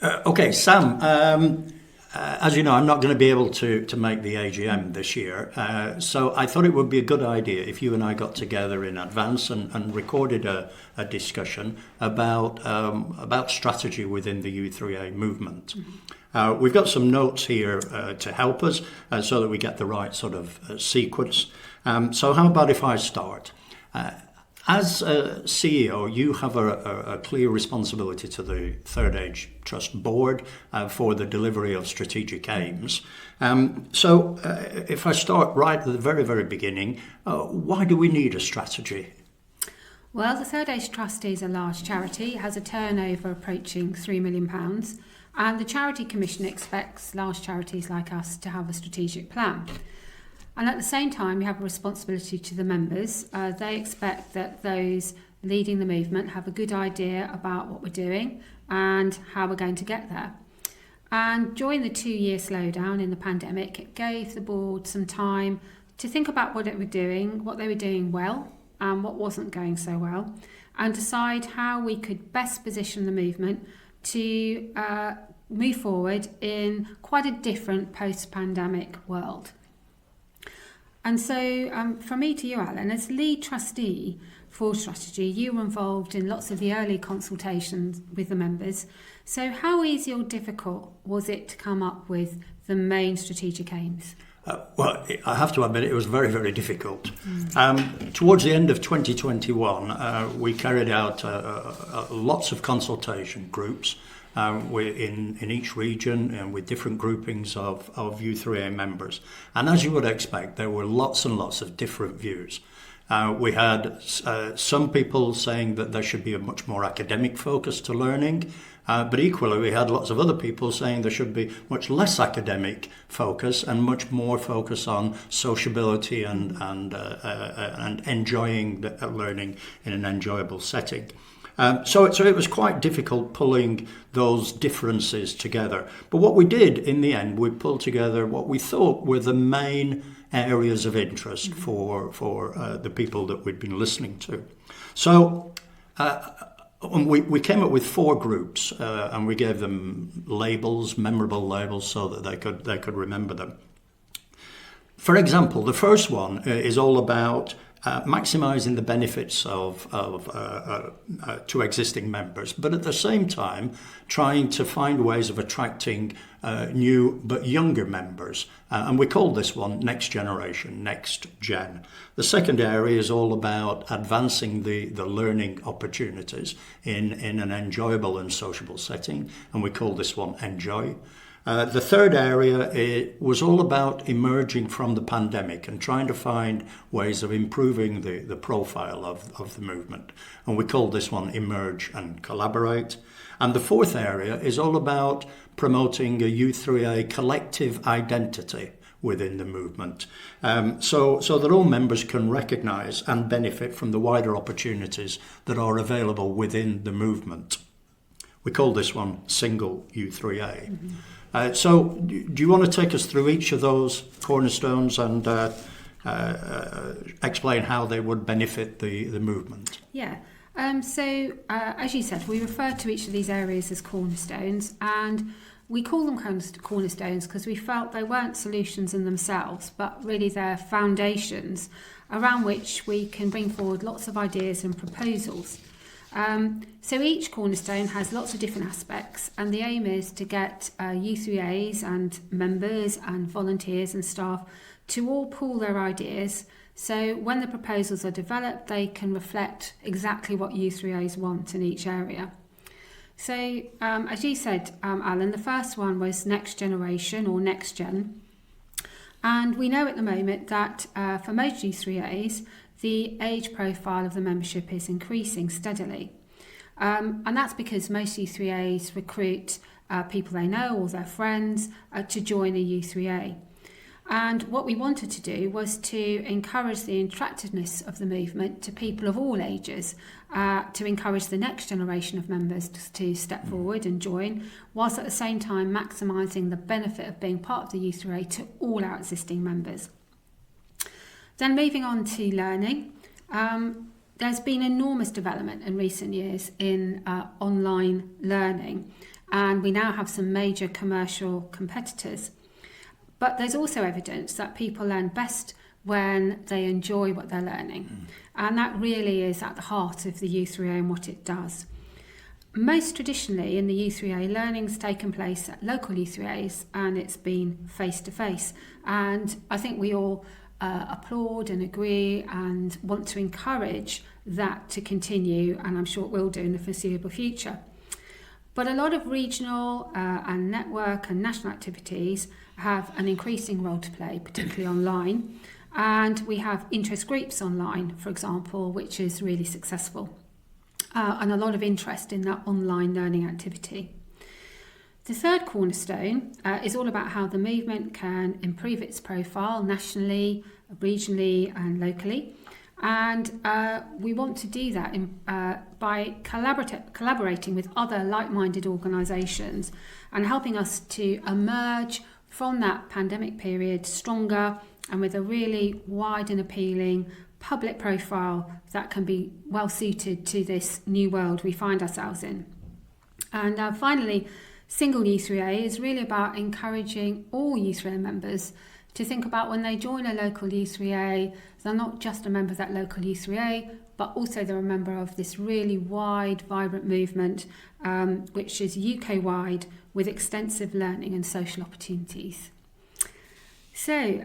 Okay, Sam, as you know, I'm not going to be able to make the AGM this year, so I thought it would be a good idea if you and I got together in advance and recorded a discussion about strategy within the u3a movement. We've got some notes here to help us so that we get the right sort of sequence. So how about if I start? As a CEO, you have a clear responsibility to the Third Age Trust Board for the delivery of strategic aims. So if I start right at the very, very beginning, why do we need a strategy? Well, the Third Age Trust is a large charity. It has a turnover approaching £3 million. And the Charity Commission expects large charities like us to have a strategic plan. And at the same time, we have a responsibility to the members. They expect that those leading the movement have a good idea about what we're doing and how we're going to get there. And during the 2-year slowdown in the pandemic, it gave the board some time to think about what they were doing well and what wasn't going so well, and decide how we could best position the movement to move forward in quite a different post-pandemic world. And so from me to you, Allan, as lead trustee for strategy, you were involved in lots of the early consultations with the members. So how easy or difficult was it to come up with the main strategic aims? Well, I have to admit it was very, very difficult. Towards the end of 2021, we carried out lots of consultation groups in each region and with different groupings of u3a members. And as you would expect, there were lots and lots of different views. We had some people saying that there should be a much more academic focus to learning, but equally we had lots of other people saying there should be much less academic focus and much more focus on sociability and enjoying the learning in an enjoyable setting. So it was quite difficult pulling those differences together. But what we did in the end, we pulled together what we thought were the main areas of interest for the people that we'd been listening to. So we came up with 4 groups and we gave them labels, memorable labels, so that they could remember them. For example, the first one is all about maximising the benefits to existing members, but at the same time trying to find ways of attracting new but younger members. And we call this one Next Generation, Next Gen. The second area is all about advancing the learning opportunities in an enjoyable and sociable setting, and we call this one Enjoy. The third area was all about emerging from the pandemic and trying to find ways of improving the profile of the movement. And we call this one Emerge and Collaborate. And the fourth area is all about promoting a u3a collective identity within the movement, so that all members can recognise and benefit from the wider opportunities that are available within the movement. We call this one Single u3a. So do you want to take us through each of those cornerstones and explain how they would benefit the movement? Yeah. So as you said, we refer to each of these areas as cornerstones, and we call them cornerstones because we felt they weren't solutions in themselves, but really they're foundations around which we can bring forward lots of ideas and proposals. So each cornerstone has lots of different aspects, and the aim is to get u3as and members and volunteers and staff to all pool their ideas, so when the proposals are developed they can reflect exactly what u3as want in each area. So as you said, Allan, the first one was Next Generation or Next Gen, and we know at the moment that for most u3as the age profile of the membership is increasing steadily. And that's because most u3as recruit people they know or their friends to join a u3a. And what we wanted to do was to encourage the attractiveness of the movement to people of all ages, to encourage the next generation of members to step forward and join, whilst at the same time maximising the benefit of being part of the u3a to all our existing members. Then moving on to learning, there's been enormous development in recent years in online learning, and we now have some major commercial competitors. But there's also evidence that people learn best when they enjoy what they're learning. And that really is at the heart of the u3a and what it does. Most traditionally in the u3a, learning's taken place at local u3as, and it's been face-to-face. And I think we all applaud and agree and want to encourage that to continue, and I'm sure it will do in the foreseeable future. But a lot of regional and network and national activities have an increasing role to play, particularly online. And we have interest groups online, for example, which is really successful. And a lot of interest in that online learning activity. The third cornerstone is all about how the movement can improve its profile nationally, regionally and locally. And we want to do that by collaborating with other like-minded organisations and helping us to emerge from that pandemic period stronger and with a really wide and appealing public profile that can be well suited to this new world we find ourselves in. And finally, single u3a is really about encouraging all u3a members to think about when they join a local u3a, they're not just a member of that local u3a, but also they're a member of this really wide, vibrant movement, which is UK-wide with extensive learning and social opportunities. So,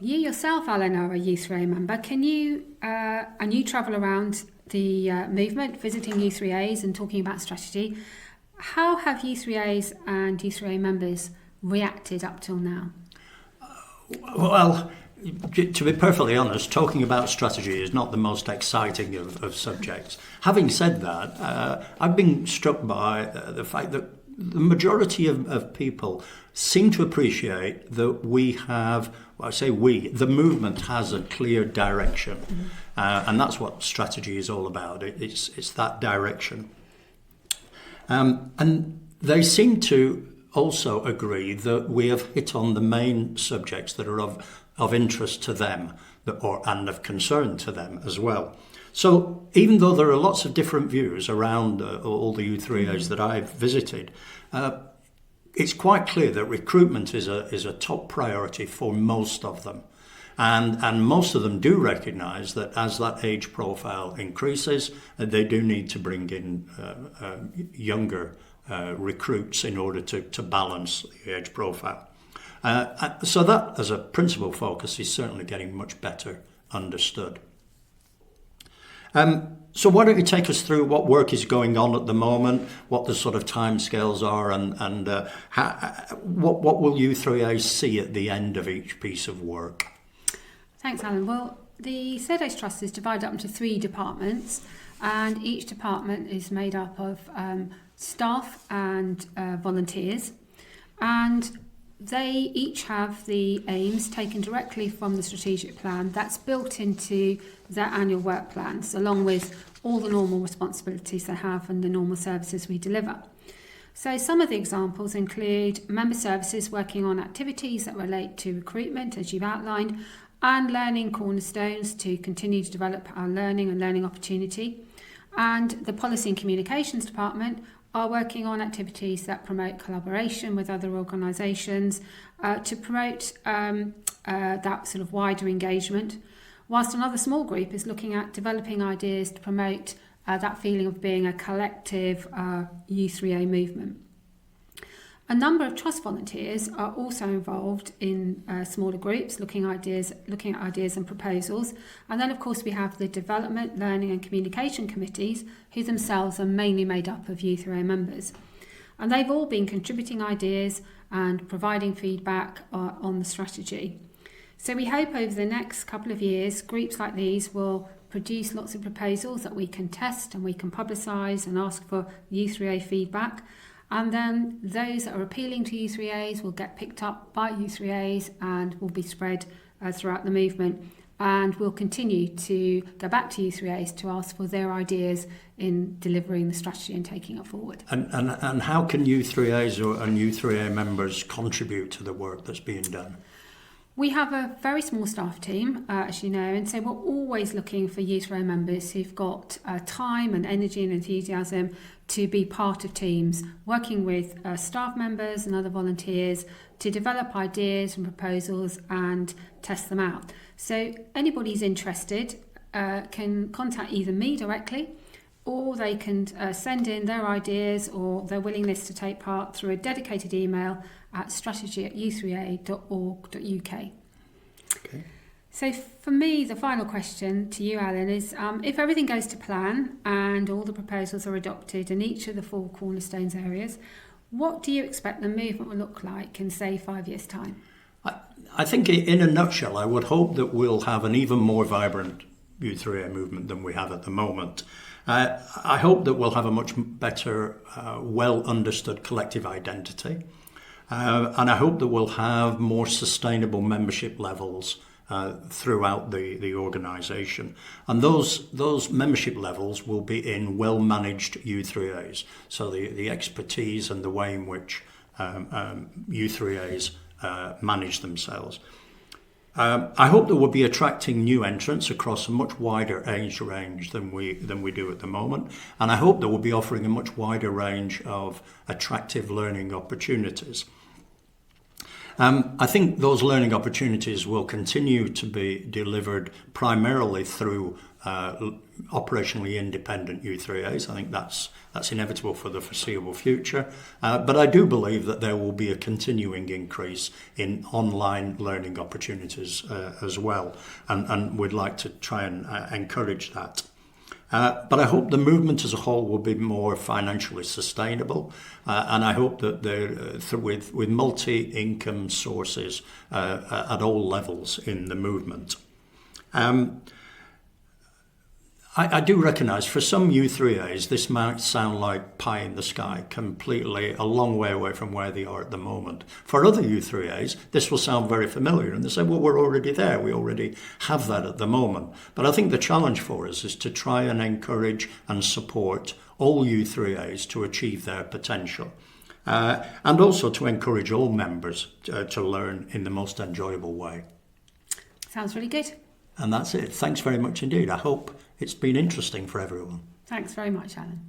you yourself, Allan, are a u3a member. Can you, and you travel around the movement, visiting u3as and talking about strategy. How have u3as and u3a members reacted up till now? Well, to be perfectly honest, talking about strategy is not the most exciting of subjects. Having said that, I've been struck by the fact that the majority of people seem to appreciate that we have, well, I say we, the movement has a clear direction. And that's what strategy is all about. It's that direction. And they seem to also agree that we have hit on the main subjects that are of interest to them and of concern to them as well. So even though there are lots of different views around all the u3as that I've visited, it's quite clear that recruitment is a top priority for most of them. And most of them do recognise that as that age profile increases, they do need to bring in younger recruits in order to balance the age profile. So that, as a principal focus, is certainly getting much better understood. So why don't you take us through what work is going on at the moment, what the sort of timescales are, and what will u3a see at the end of each piece of work? Thanks, Allan. Well, the Third Age Trust is divided up into 3 departments, and each department is made up of staff and volunteers, and they each have the aims taken directly from the strategic plan that's built into their annual work plans, along with all the normal responsibilities they have and the normal services we deliver. So some of the examples include member services working on activities that relate to recruitment, as you've outlined, and learning cornerstones to continue to develop our learning and learning opportunity. And the Policy and Communications Department are working on activities that promote collaboration with other organisations to promote that sort of wider engagement, whilst another small group is looking at developing ideas to promote that feeling of being a collective u3a movement. A number of trust volunteers are also involved in smaller groups, looking at ideas and proposals. And then, of course, we have the Development, Learning and Communication Committees, who themselves are mainly made up of u3a members. And they've all been contributing ideas and providing feedback on the strategy. So we hope over the next couple of years, groups like these will produce lots of proposals that we can test and we can publicise and ask for u3a feedback. And then those that are appealing to u3as will get picked up by u3as and will be spread throughout the movement. And we'll continue to go back to u3as to ask for their ideas in delivering the strategy and taking it forward. And how can u3as and u3a members contribute to the work that's being done? We have a very small staff team, as you know, and so we're always looking for u3a members who've got time and energy and enthusiasm to be part of teams, working with staff members and other volunteers to develop ideas and proposals and test them out. So anybody who's interested can contact either me directly, or they can send in their ideas or their willingness to take part through a dedicated email at strategy@u3a.org.uk. Okay. So for me, the final question to you, Alan, is if everything goes to plan and all the proposals are adopted in each of the 4 cornerstones areas, what do you expect the movement will look like in, say, 5 years' time? I think in a nutshell, I would hope that we'll have an even more vibrant u3a movement than we have at the moment. I hope that we'll have a much better, well understood collective identity. And I hope that we'll have more sustainable membership levels throughout the organisation. And those membership levels will be in well-managed u3as. So the expertise and the way in which u3as manage themselves. I hope that we'll be attracting new entrants across a much wider age range than we do at the moment, and I hope that we'll be offering a much wider range of attractive learning opportunities. I think those learning opportunities will continue to be delivered primarily through operationally independent u3as. I think that's inevitable for the foreseeable future. But I do believe that there will be a continuing increase in online learning opportunities as well. And we'd like to try and encourage that. But I hope the movement as a whole will be more financially sustainable, and I hope that with multi-income sources at all levels in the movement. I do recognise for some u3as this might sound like pie in the sky, completely a long way away from where they are at the moment. For other u3as, this will sound very familiar, and they say, well, we're already there, we already have that at the moment. But I think the challenge for us is to try and encourage and support all u3as to achieve their potential. And also to encourage all members to learn in the most enjoyable way. Sounds really good. And that's it. Thanks very much indeed. I hope it's been interesting for everyone. Thanks very much, Alan.